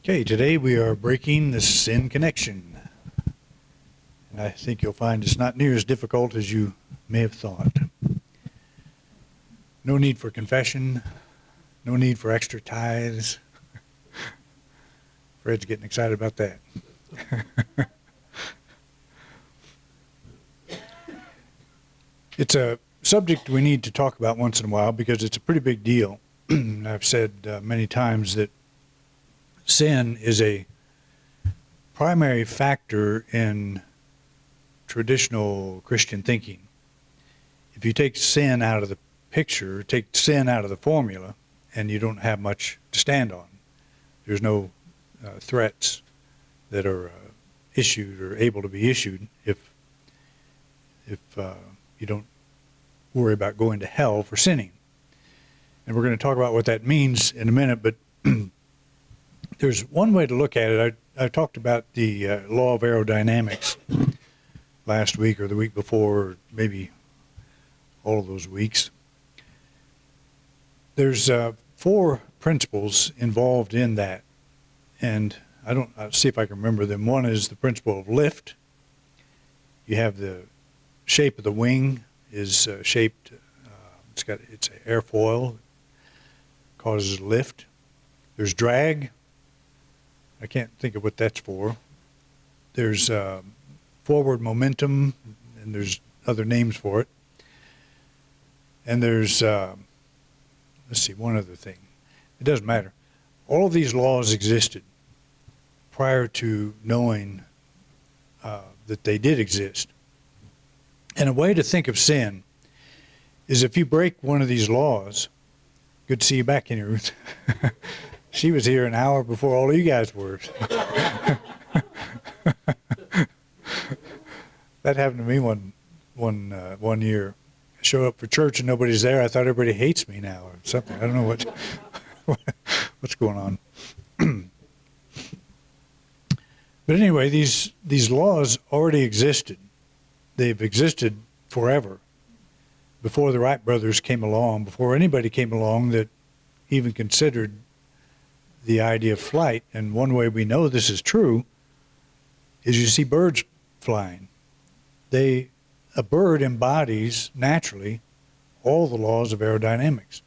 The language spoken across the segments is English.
Okay, today we are breaking the sin connection. And I think you'll find it's not near as difficult as you may have thought. No need for confession, no need for extra tithes. Fred's getting excited about that. It's a subject we need to talk about once in a while because it's a pretty big deal. I've said many times that sin is a primary factor in traditional Christian thinking. If you take sin out of the picture, take sin out of the formula, and you don't have much to stand on. There's no threats that are issued or able to be issued if you don't worry about going to hell for sinning. And we're going to talk about what that means in a minute, but there's one way to look at it. I talked about the law of aerodynamics last week or the week before, or maybe all of those weeks. There's 4 principles involved in that, and I'll see if I can remember them. One is the principle of lift. You have the shape of the wing is shaped, it's an airfoil, causes lift. There's drag. I can't think of what that's for. There's forward momentum, and there's other names for it. And there's, let's see, one other thing. It doesn't matter. All of these laws existed prior to knowing that they did exist. And a way to think of sin is if you break one of these laws. Good to see you back, Kenny Ruth. She was here an hour before all of you guys were. That happened to me one year. I showed up for church and nobody's there. I thought everybody hates me now or something. I don't know what's going on. But anyway, these laws already existed. They've existed forever. Before the Wright brothers came along, before anybody came along that even considered the idea of flight. And one way we know this is true is you see birds flying. A bird embodies naturally all the laws of aerodynamics.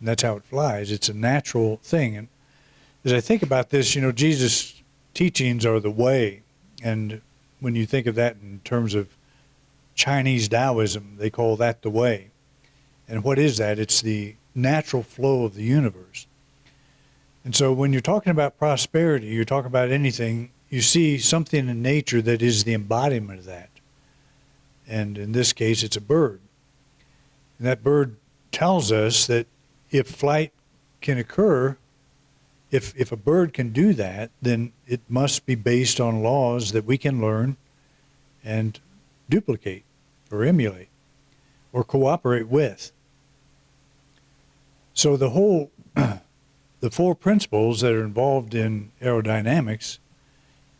And that's how it flies. It's a natural thing. And as I think about this, Jesus' teachings are the way. And when you think of that in terms of Chinese Taoism, they call that the way. And what is that? It's the natural flow of the universe. And so when you're talking about prosperity, you're talking about anything, you see something in nature that is the embodiment of that. And in this case, it's a bird. And that bird tells us that if flight can occur, if a bird can do that, then it must be based on laws that we can learn and duplicate or emulate or cooperate with. So the 4 principles that are involved in aerodynamics,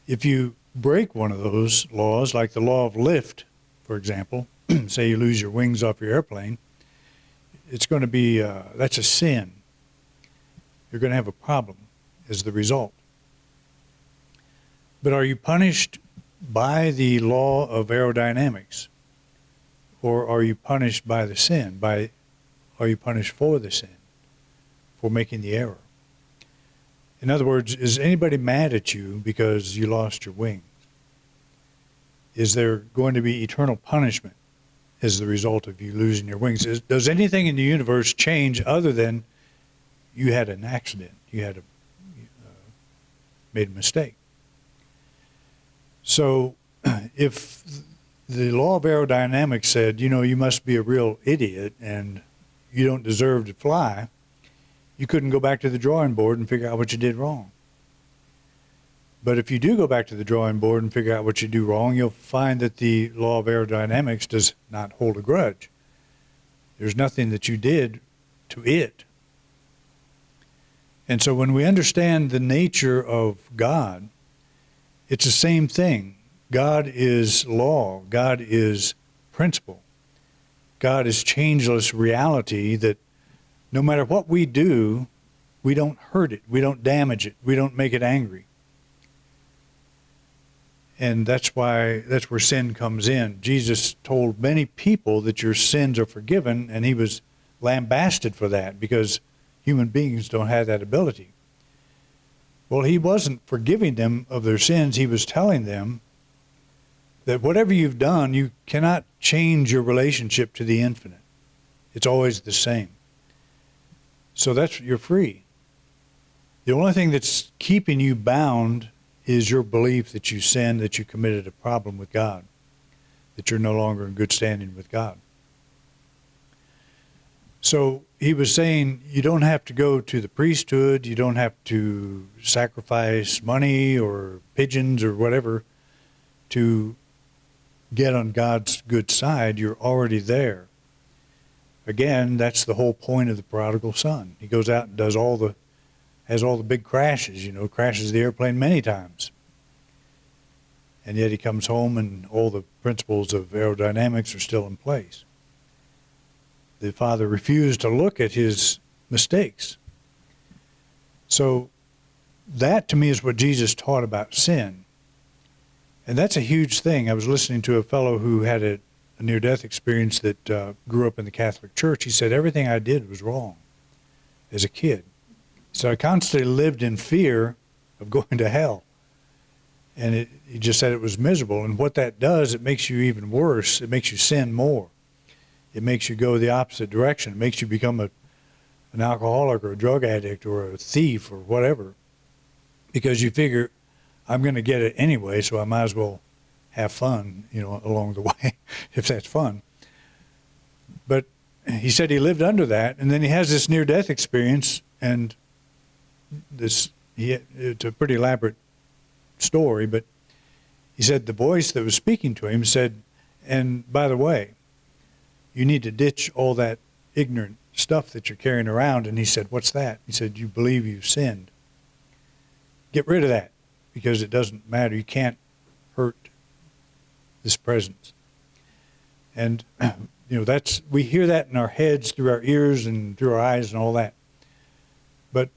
if you break one of those laws, like the law of lift, for example, say you lose your wings off your airplane, it's going to be, that's a sin. You're going to have a problem as the result. But are you punished by the law of aerodynamics? Or are you punished by the sin? Are you punished for the sin? For making the error? In other words, is anybody mad at you because you lost your wings? Is there going to be eternal punishment as the result of you losing your wings? Does anything in the universe change other than you had an accident? You had made a mistake. So if the law of aerodynamics said, you must be a real idiot and you don't deserve to fly, you couldn't go back to the drawing board and figure out what you did wrong. But if you do go back to the drawing board and figure out what you do wrong, you'll find that the law of aerodynamics does not hold a grudge. There's nothing that you did to it. And so when we understand the nature of God, it's the same thing. God is law. God is principle. God is changeless reality that no matter what we do, We don't hurt it. We don't damage it. We don't make it angry. And that's where sin comes in. Jesus told many people that your sins are forgiven, and he was lambasted for that because human beings don't have that ability. Well, he wasn't forgiving them of their sins. He was telling them that whatever you've done, you cannot change your relationship to the infinite. It's always the same. So you're free. The only thing that's keeping you bound is your belief that you sinned, that you committed a problem with God, that you're no longer in good standing with God. So he was saying you don't have to go to the priesthood, you don't have to sacrifice money or pigeons or whatever to get on God's good side. You're already there. Again, that's the whole point of the prodigal son. He goes out and has all the big crashes, crashes the airplane many times. And yet he comes home and all the principles of aerodynamics are still in place. The father refused to look at his mistakes. So that to me is what Jesus taught about sin. And that's a huge thing. I was listening to a fellow who had a near-death experience that grew up in the Catholic Church. He said, everything I did was wrong as a kid. So I constantly lived in fear of going to hell. And he just said it was miserable. And what that does, it makes you even worse. It makes you sin more. It makes you go the opposite direction. It makes you become an alcoholic or a drug addict or a thief or whatever. Because you figure, I'm going to get it anyway, so I might as well have fun, along the way, if that's fun. But he said he lived under that, and then he has this near-death experience, and it's a pretty elaborate story, but he said the voice that was speaking to him said, and by the way, you need to ditch all that ignorant stuff that you're carrying around. And he said, what's that? He said, you believe you've sinned. Get rid of that, because it doesn't matter. You can't hurt this presence. And we hear that in our heads, through our ears and through our eyes and all that. But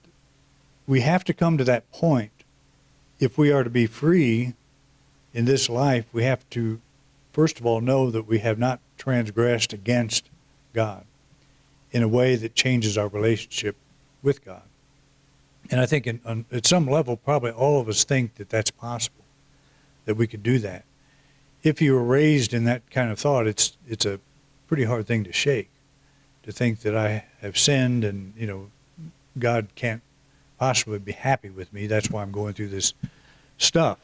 we have to come to that point. If we are to be free in this life, we have to, first of all, know that we have not transgressed against God in a way that changes our relationship with God. And I think at some level, probably all of us think that that's possible, that we could do that. If you were raised in that kind of thought, it's a pretty hard thing to shake, to think that I have sinned and, God can't possibly be happy with me. That's why I'm going through this stuff.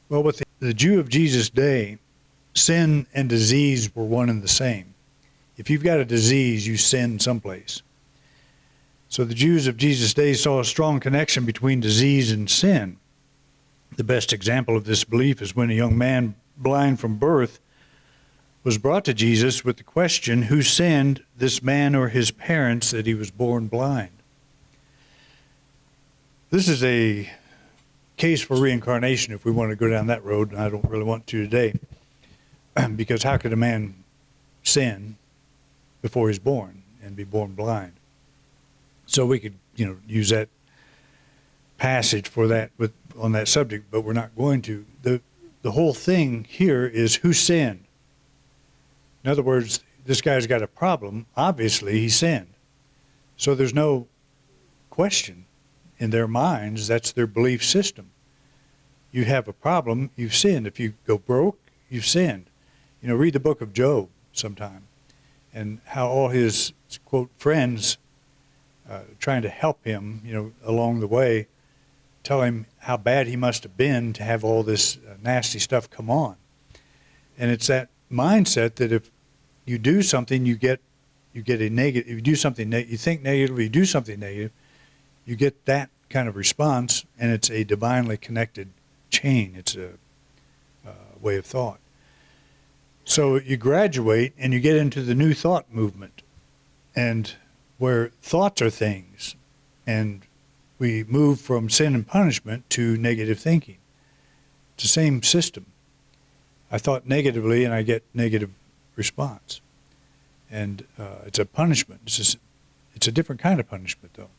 Well, with the Jew of Jesus' day, sin and disease were one and the same. If you've got a disease, you sin someplace. So the Jews of Jesus' day saw a strong connection between disease and sin. The best example of this belief is when a young man, blind from birth, was brought to Jesus with the question, who sinned, this man or his parents, that he was born blind? This is a case for reincarnation if we want to go down that road, and I don't really want to today. Because how could a man sin before he's born and be born blind? So we could, use that passage for that on that subject, but we're not going to. The whole thing here is who sinned. In other words, this guy's got a problem. Obviously, he sinned. So there's no question in their minds. That's their belief system. You have a problem, you've sinned. If you go broke, you've sinned. Read the book of Job sometime, and how all his, quote, friends trying to help him, along the way, tell him how bad he must have been to have all this nasty stuff come on. And it's that mindset that if you do something, you get a negative. If you do something, you think negatively, you do something negative, you get that kind of response, and it's a divinely connected chain. It's a way of thought. So you graduate and you get into the new thought movement, and where thoughts are things, and we move from sin and punishment to negative thinking. It's the same system. I thought negatively and I get negative response. And it's a punishment. It's a different kind of punishment, though.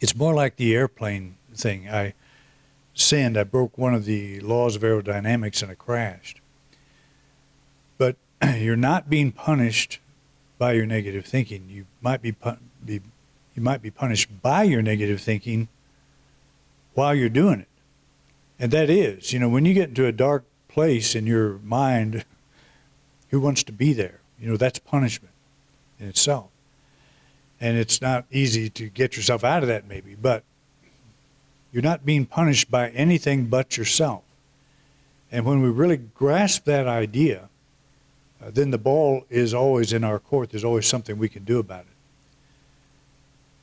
It's more like the airplane thing. I sinned. I broke one of the laws of aerodynamics and I crashed. But you're not being punished by your negative thinking. You might be punished by your negative thinking while you're doing it. And that is, when you get into a dark place in your mind, who wants to be there? That's punishment in itself. And it's not easy to get yourself out of that maybe, but you're not being punished by anything but yourself. And when we really grasp that idea, then the ball is always in our court. There's always something we can do about it.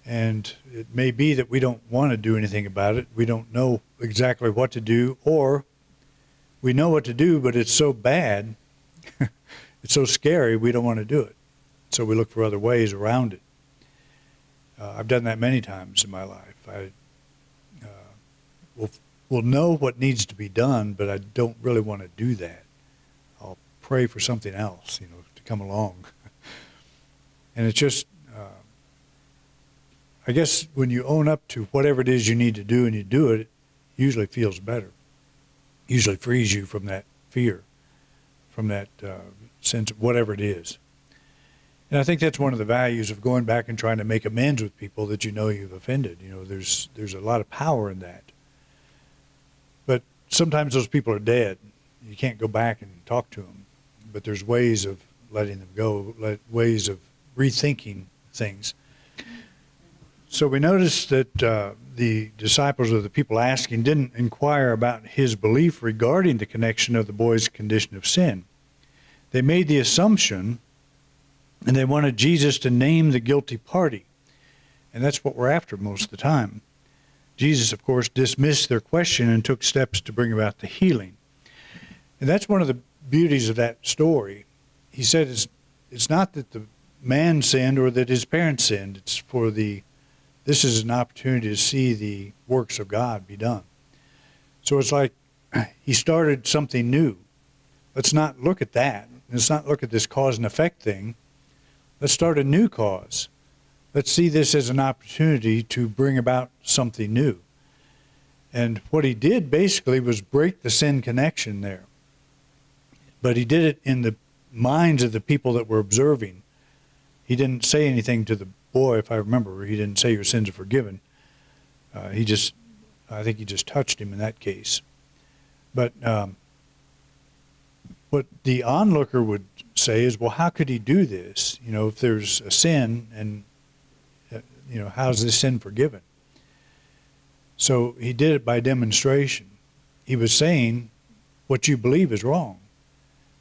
And it may be that we don't want to do anything about it. We don't know exactly what to do, or we know what to do, but it's so bad, it's so scary, we don't want to do it. So we look for other ways around it. I've done that many times in my life. I will know what needs to be done, but I don't really want to do that. I'll pray for something else, to come along. And it's just, I guess when you own up to whatever it is you need to do and you do it, it usually feels better. Usually frees you from that fear, from that sense of whatever it is. And I think that's one of the values of going back and trying to make amends with people that you've offended. There's a lot of power in that. But sometimes those people are dead. You can't go back and talk to them. But there's ways of letting them go, ways of rethinking things. So we noticed that the disciples, or the people asking, didn't inquire about his belief regarding the connection of the boy's condition of sin. They made the assumption, and they wanted Jesus to name the guilty party. And that's what we're after most of the time. Jesus, of course, dismissed their question and took steps to bring about the healing. And that's one of the beauties of that story. He said it's not that the man sinned or that his parents sinned. It's this is an opportunity to see the works of God be done. So it's like he started something new. Let's not look at that. Let's not look at this cause and effect thing. Let's start a new cause. Let's see this as an opportunity to bring about something new. And what he did basically was break the sin connection there. But he did it in the minds of the people that were observing. He didn't say anything to the boy, if I remember. He didn't say your sins are forgiven. I think he just touched him in that case. But what the onlooker would say is, well, how could he do this? If there's a sin, and how's this sin forgiven? So he did it by demonstration. He was saying what you believe is wrong,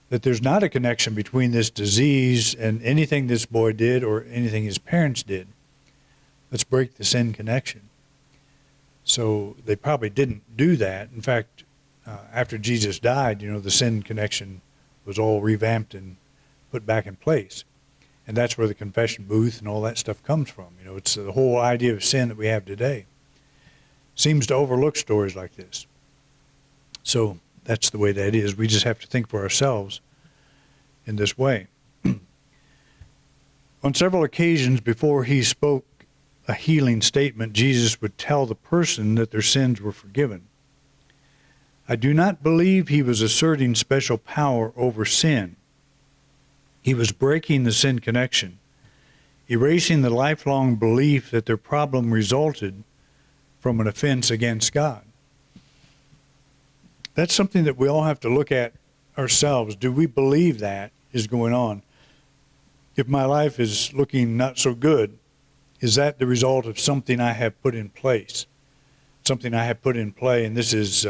that there's not a connection between this disease and anything this boy did or anything his parents did. Let's break the sin connection. So they probably didn't do that. In fact, after Jesus died, the sin connection was all revamped and put back in place. And that's where the confession booth and all that stuff comes from. It's the whole idea of sin that we have today. Seems to overlook stories like this. So that's the way that is. We just have to think for ourselves in this way. On several occasions before he spoke a healing statement, Jesus would tell the person that their sins were forgiven. I do not believe he was asserting special power over sin. He was breaking the sin connection, erasing the lifelong belief that their problem resulted from an offense against God. That's something that we all have to look at ourselves. Do we believe that is going on? If my life is looking not so good, is that the result of something I have put in place? Something I have put in play, and this is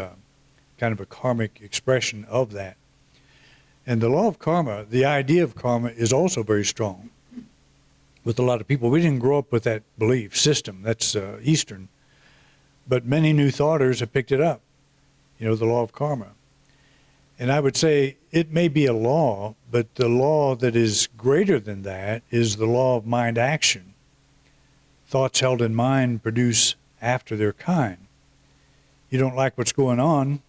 kind of a karmic expression of that. And the law of karma, the idea of karma, is also very strong with a lot of people. We didn't grow up with that belief system. That's Eastern. But many New Thoughters have picked it up, the law of karma. And I would say it may be a law, but the law that is greater than that is the law of mind action. Thoughts held in mind produce after their kind. You don't like what's going on,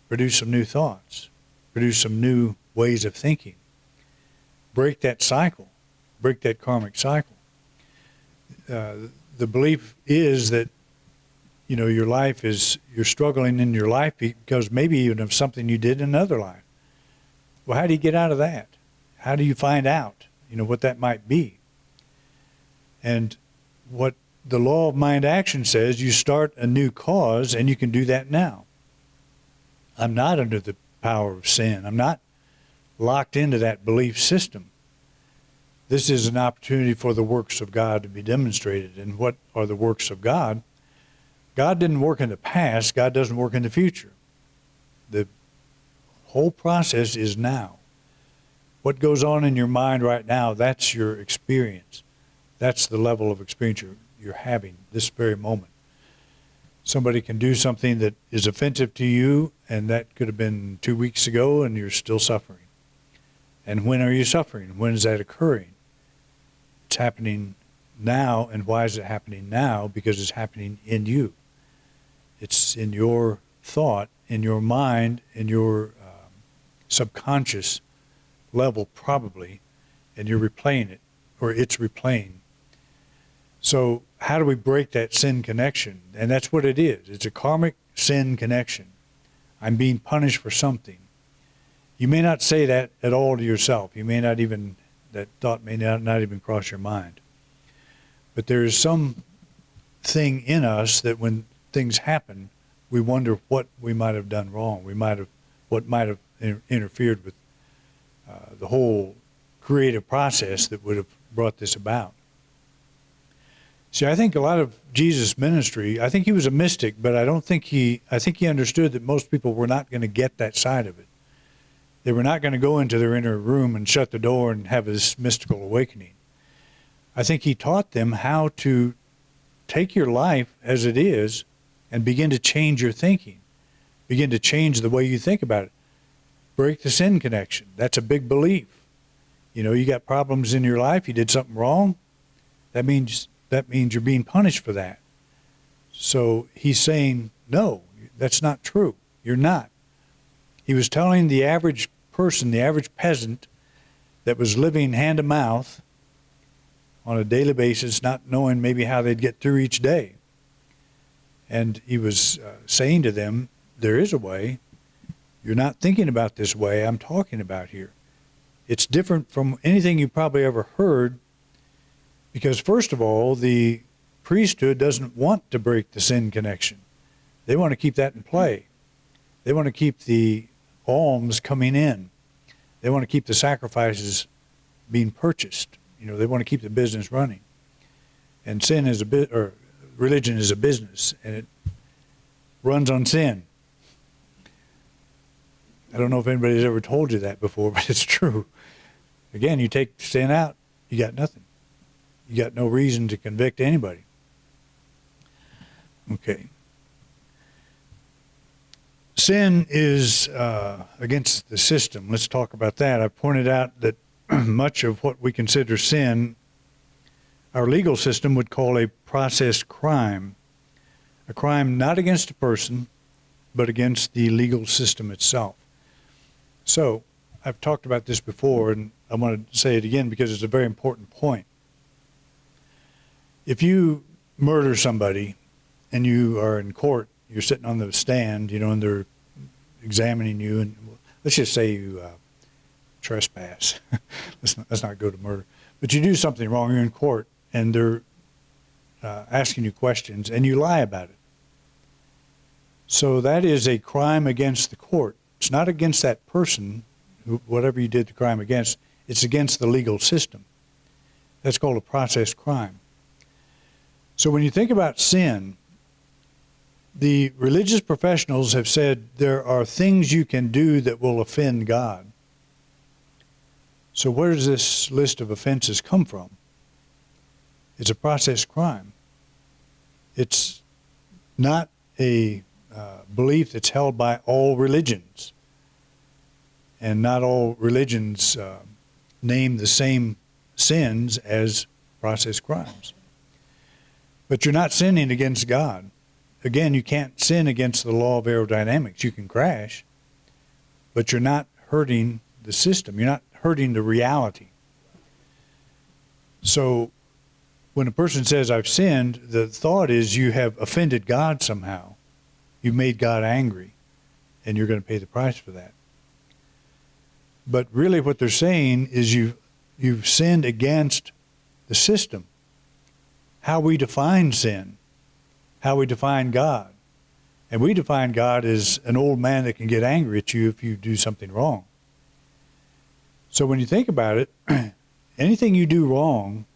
produce some new thoughts. Produce some new ways of thinking. Break that cycle. Break that karmic cycle. The the belief is that, your life is, you're struggling in your life because maybe even of something you did in another life. Well, how do you get out of that? How do you find out, what that might be? And what the law of mind action says, you start a new cause, and you can do that now. I'm not under the power of sin. I'm not locked into that belief system. This is an opportunity for the works of God to be demonstrated. And what are the works of God? God didn't work in the past. God doesn't work in the future. The whole process is now. What goes on in your mind right now, that's your experience. That's the level of experience you're having this very moment. Somebody can do something that is offensive to you, and that could have been 2 weeks ago, and you're still suffering. And when are you suffering? When is that occurring? It's happening now. And why is it happening now? Because it's happening in you. It's in your thought, in your mind, in your subconscious level probably, and you're replaying it, or it's replaying. So how do we break that sin connection? And that's what it is. It's a karmic sin connection. I'm being punished for something. You may not say that at all to yourself. You may not even, that thought may not even cross your mind. But there is some thing in us that when things happen, we wonder what we might have done wrong. What might have interfered with the whole creative process that would have brought this about. See, I think a lot of Jesus' ministry, I think he was a mystic, but I think he understood that most people were not going to get that side of it. They were not going to go into their inner room and shut the door and have this mystical awakening. I think he taught them how to take your life as it is and begin to change your thinking. Begin to change the way you think about it. Break the sin connection. That's a big belief. You got problems in your life, you did something wrong, that means you're being punished for that. So he's saying, no, that's not true. You're not. He was telling the average person, the average peasant that was living hand to mouth on a daily basis, not knowing maybe how they'd get through each day. And he was saying to them, there is a way. You're not thinking about this way I'm talking about here. It's different from anything you probably ever heard, because first of all, the priesthood doesn't want to break the sin connection. They want to keep that in play. They want to keep the alms coming in. They want to keep the sacrifices being purchased. They want to keep the business running. And sin is religion is a business, and it runs on sin. I don't know if anybody's ever told you that before, but it's true. Again, you take sin out, you got nothing. You got no reason to convict anybody. Okay. Sin is against the system. Let's talk about that. I pointed out that much of what we consider sin, our legal system would call a process crime. A crime not against a person, but against the legal system itself. So, I've talked about this before, and I want to say it again because it's a very important point. If you murder somebody and you are in court, you're sitting on the stand, and they're examining you, and let's just say you trespass. let's not go to murder. But you do something wrong, you're in court, and they're asking you questions, and you lie about it. So that is a crime against the court. It's not against that person, whatever you did the crime against. It's against the legal system. That's called a process crime. So when you think about sin, the religious professionals have said there are things you can do that will offend God. So where does this list of offenses come from? It's a process crime. It's not a belief that's held by all religions. And not all religions name the same sins as process crimes. But you're not sinning against God. Again, you can't sin against the law of aerodynamics. You can crash, but you're not hurting the system. You're not hurting the reality. So when a person says, I've sinned, the thought is you have offended God somehow. You made God angry, and you're going to pay the price for that. But really what they're saying is you've sinned against the system. How we define sin, how we define God. And we define God as an old man that can get angry at you if you do something wrong. So when you think about it, anything you do wrong,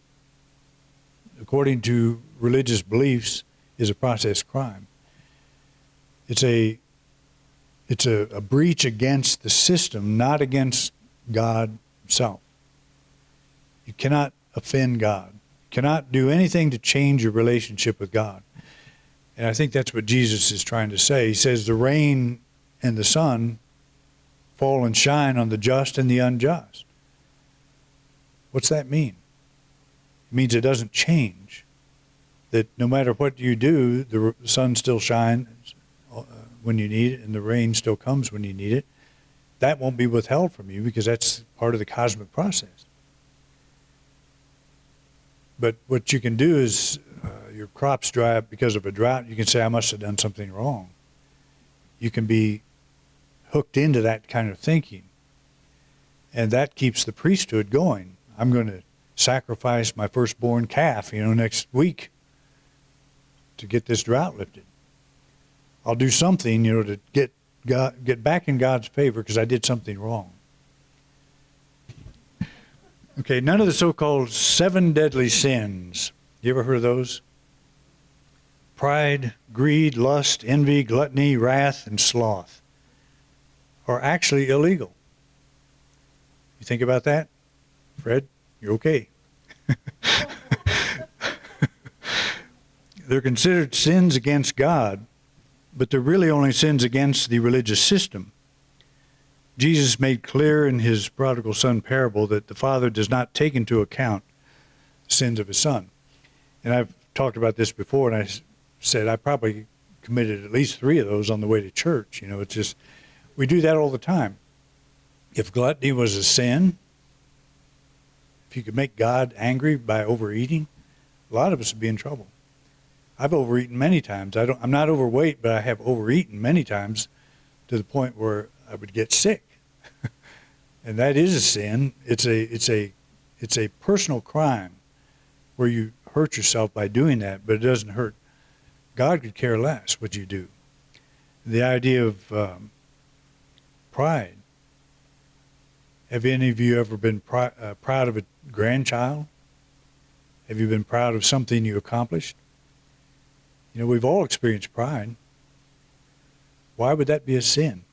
according to religious beliefs, is a process crime. It's a breach against the system, not against God himself. You cannot offend God. You cannot do anything to change your relationship with God. And I think that's what Jesus is trying to say. He says the rain and the sun fall and shine on the just and the unjust. What's that mean? It means it doesn't change. That no matter what you do, the sun still shines when you need it, and the rain still comes when you need it. That won't be withheld from you because that's part of the cosmic process. But what you can do is, your crops dry up because of a drought, you can say, I must have done something wrong. You can be hooked into that kind of thinking. And that keeps the priesthood going. I'm going to sacrifice my firstborn calf, next week to get this drought lifted. I'll do something, to get back in God's favor because I did something wrong. Okay, none of the so-called 7 deadly sins. You ever heard of those? Pride, greed, lust, envy, gluttony, wrath, and sloth are actually illegal. You think about that? Fred, you're okay. They're considered sins against God, but they're really only sins against the religious system. Jesus made clear in his prodigal son parable that the Father does not take into account the sins of his son. And I've talked about this before, and I said I probably committed at least 3 of those on the way to church. It's just, we do that all the time. If gluttony was a sin, if you could make God angry by overeating, a lot of us would be in trouble. I've overeaten many times. I'm not overweight, but I have overeaten many times to the point where I would get sick. And that is a sin. It's a personal crime where you hurt yourself by doing that, but it doesn't hurt. God could care less what you do. The idea of pride. Have any of you ever been proud of a grandchild? Have you been proud of something you accomplished? We've all experienced pride. Why would that be a sin?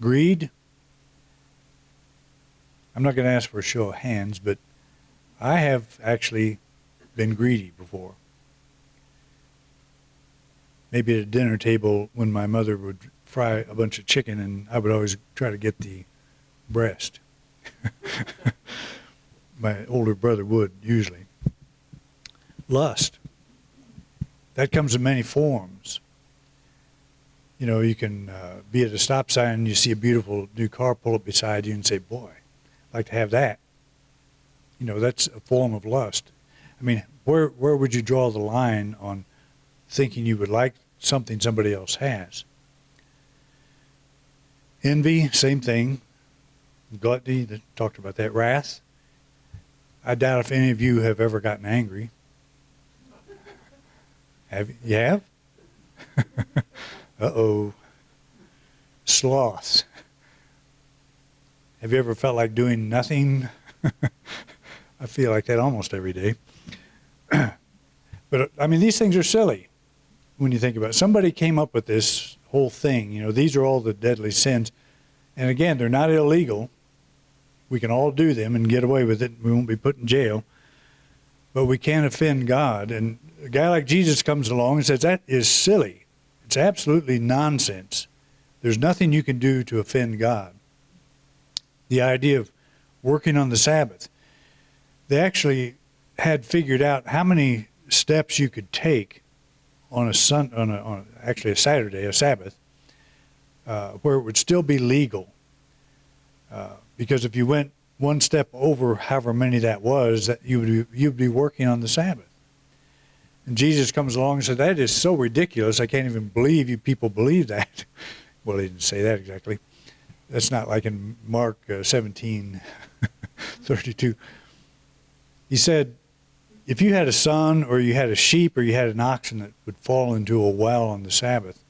Greed. I'm not going to ask for a show of hands, but I have actually been greedy before. Maybe at a dinner table when my mother would fry a bunch of chicken and I would always try to get the breast. My older brother would, usually. Lust. That comes in many forms. You can be at a stop sign and you see a beautiful new car pull up beside you and say, boy, I'd like to have that. That's a form of lust. I mean, where would you draw the line on thinking you would like something somebody else has? Envy, same thing. Gluttony, talked about that. Wrath. I doubt if any of you have ever gotten angry. You have? Uh-oh. Sloth. Have you ever felt like doing nothing? I feel like that almost every day. But, these things are silly when you think about it. Somebody came up with this whole thing. These are all the deadly sins. And again, they're not illegal. We can all do them and get away with it. We won't be put in jail. But we can't offend God. And a guy like Jesus comes along and says, that is silly. It's absolutely nonsense. There's nothing you can do to offend God. The idea of working on the Sabbath. They actually had figured out how many steps you could take on a Saturday, a Sabbath, where it would still be legal. Because if you went one step over however many that was, that you'd be working on the Sabbath. And Jesus comes along and said, that is so ridiculous. I can't even believe you people believe that. Well, he didn't say that exactly. That's not like in Mark 17:32. He said, if you had a son or you had a sheep or you had an oxen that would fall into a well on the Sabbath,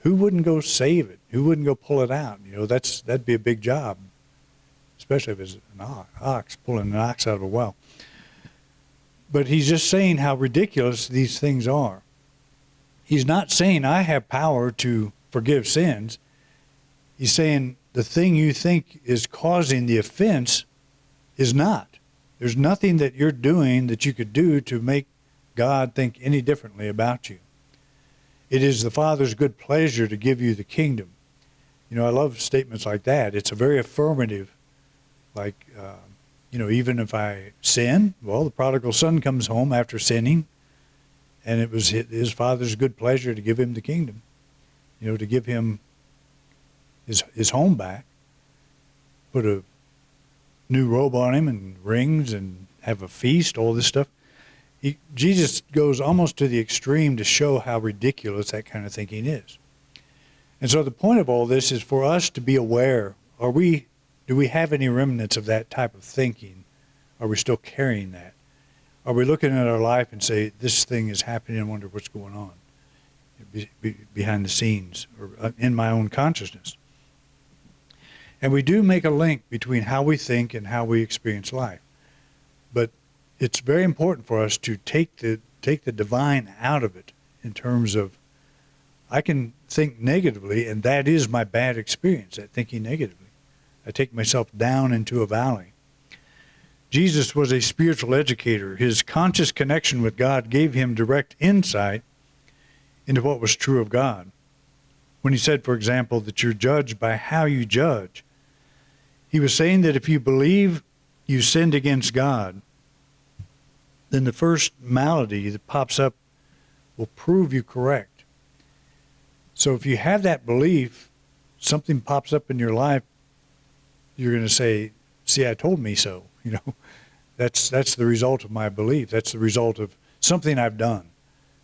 who wouldn't go save it? Who wouldn't go pull it out? You know, that'd be a big job, especially if it's an ox, pulling an ox out of a well. But he's just saying how ridiculous these things are. He's not saying I have power to forgive sins. He's saying the thing you think is causing the offense is not. There's nothing that you're doing that you could do to make God think any differently about you. It is the Father's good pleasure to give you the kingdom. You know, I love statements like that. It's a very affirmative, like, even if I sin, well, the prodigal son comes home after sinning, and it was his Father's good pleasure to give him the kingdom, to give him his home back, put a new robe on him and rings and have a feast, all this stuff. Jesus goes almost to the extreme to show how ridiculous that kind of thinking is. And so the point of all this is for us to be aware. Do we have any remnants of that type of thinking? Are we still carrying that? Are we looking at our life and say, this thing is happening and wonder what's going on behind the scenes or in my own consciousness? And we do make a link between how we think and how we experience life. But it's very important for us to take the divine out of it in terms of, I can think negatively, and that is my bad experience, that thinking negatively. I take myself down into a valley. Jesus was a spiritual educator. His conscious connection with God gave him direct insight into what was true of God. When he said, for example, that you're judged by how you judge, he was saying that if you believe you sinned against God, then the first malady that pops up will prove you correct. So if you have that belief, something pops up in your life, you're going to say, see, I told me so. That's the result of my belief. That's the result of something I've done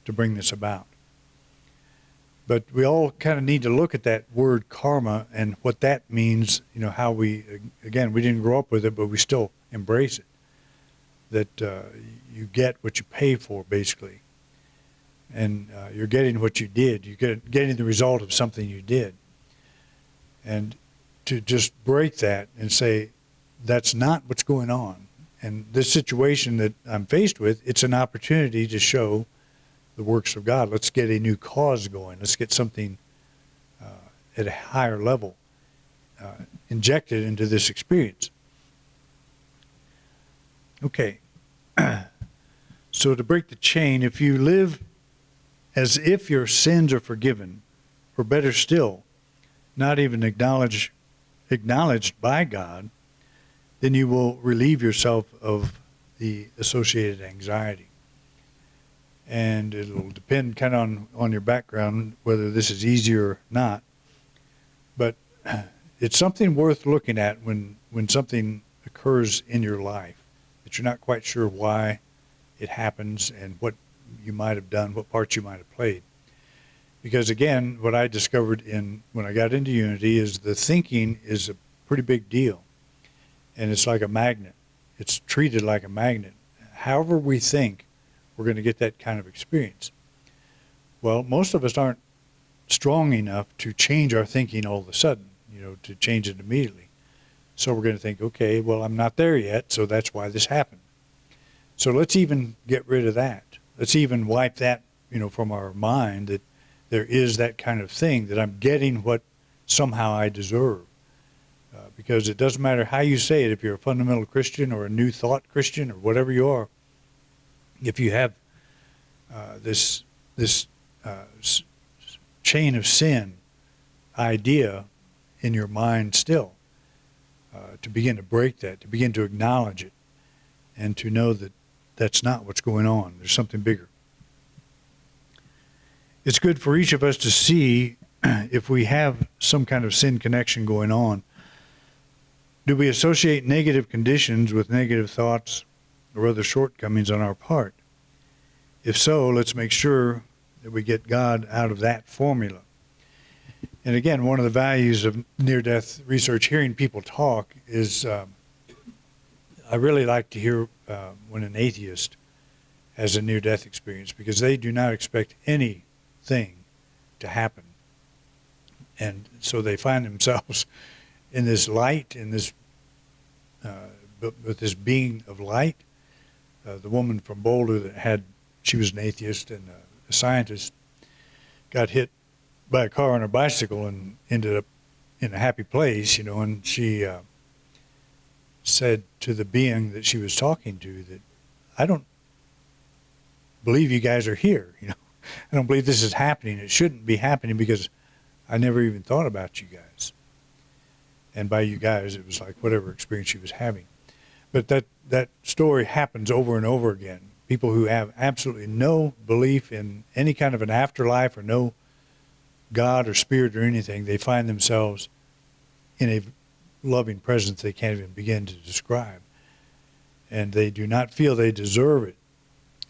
to bring this about. But we all kind of need to look at that word karma and what that means, how we didn't grow up with it, but we still embrace it. That you get what you pay for, basically. And you're getting what you did. You're getting the result of something you did. And to just break that and say, that's not what's going on. And this situation that I'm faced with, it's an opportunity to show the works of God. Let's get a new cause going. Let's get something at a higher level injected into this experience. Okay. So to break the chain, if you live as if your sins are forgiven, or better still, not even acknowledged by God, then you will relieve yourself of the associated anxiety. And it'll depend kind of on your background, whether this is easy or not. But it's something worth looking at when something occurs in your life that you're not quite sure why it happens and what you might have done, what parts you might have played. Because again, what I discovered when I got into Unity is the thinking is a pretty big deal. And it's like a magnet. It's treated like a magnet. However we think, we're going to get that kind of experience. Well, most of us aren't strong enough to change our thinking all of a sudden, to change it immediately. So we're going to think, okay, well, I'm not there yet, so that's why this happened. So let's even get rid of that. Let's even wipe that, from our mind, that there is that kind of thing, that I'm getting what somehow I deserve. Because it doesn't matter how you say it, if you're a fundamental Christian or a New Thought Christian or whatever you are, if you have this chain of sin idea in your mind still, to begin to break that, to begin to acknowledge it, and to know that that's not what's going on. There's something bigger. It's good for each of us to see if we have some kind of sin connection going on, Do we associate negative conditions with negative thoughts or other shortcomings on our part? If so, let's make sure that we get God out of that formula. And again, one of the values of near-death research, hearing people talk, is I really like to hear when an atheist has a near-death experience, because they do not expect anything to happen. And so they find themselves in this light, in this, with this being of light. The woman from Boulder she was an atheist and a scientist, got hit by a car on her bicycle and ended up in a happy place, and she said to the being that she was talking to that, I don't believe you guys are here, I don't believe this is happening. It shouldn't be happening because I never even thought about you guys. And by you guys, it was like whatever experience she was having. But that story happens over and over again. People who have absolutely no belief in any kind of an afterlife or no God or spirit or anything, they find themselves in a loving presence they can't even begin to describe. And they do not feel they deserve it.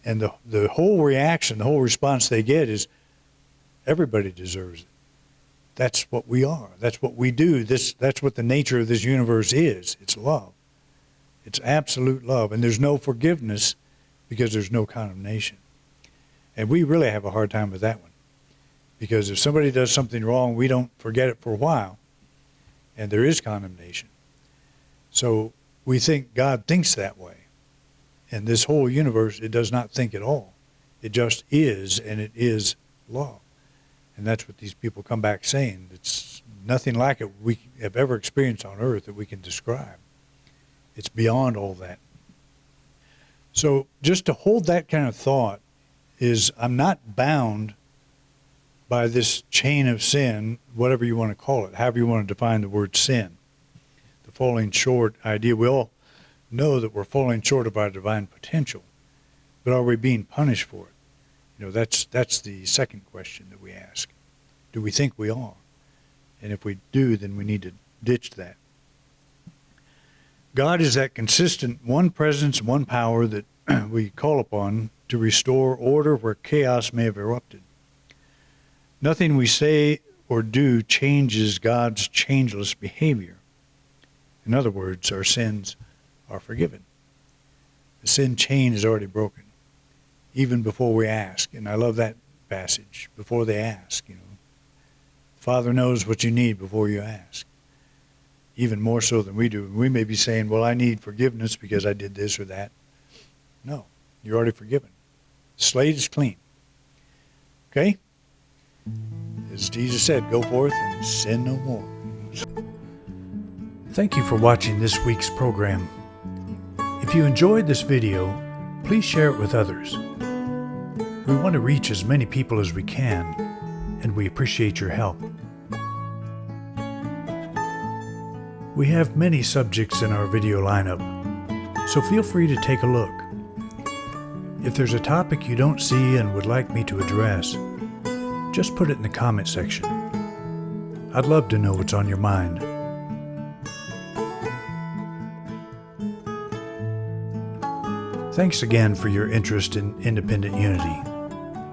And the whole reaction, the whole response they get is, everybody deserves it. That's what we are. That's what we do. That's what the nature of this universe is. It's love. It's absolute love. And there's no forgiveness because there's no condemnation. And we really have a hard time with that one. Because if somebody does something wrong, we don't forget it for a while. And there is condemnation. So we think God thinks that way. And this whole universe, it does not think at all. It just is, and it is love. And that's what these people come back saying. It's nothing like it we have ever experienced on earth that we can describe. It's beyond all that. So just to hold that kind of thought is, I'm not bound by this chain of sin, whatever you want to call it, however you want to define the word sin. The falling short idea, we all know that we're falling short of our divine potential, but are we being punished for it? That's the second question that we ask. Do we think we are? And if we do, then we need to ditch that. God is that consistent one presence, one power that we call upon to restore order where chaos may have erupted. Nothing we say or do changes God's changeless behavior. In other words, our sins are forgiven. The sin chain is already broken, even before we ask. And I love that passage, before they ask. Father knows what you need before you ask, even more so than we do. We may be saying, well, I need forgiveness because I did this or that. No, you're already forgiven. The slate is clean. Okay? As Jesus said, go forth and sin no more. Thank you for watching this week's program. If you enjoyed this video, please share it with others. We want to reach as many people as we can, and we appreciate your help. We have many subjects in our video lineup, so feel free to take a look. If there's a topic you don't see and would like me to address, just put it in the comment section. I'd love to know what's on your mind. Thanks again for your interest in Independent Unity,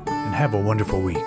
and have a wonderful week.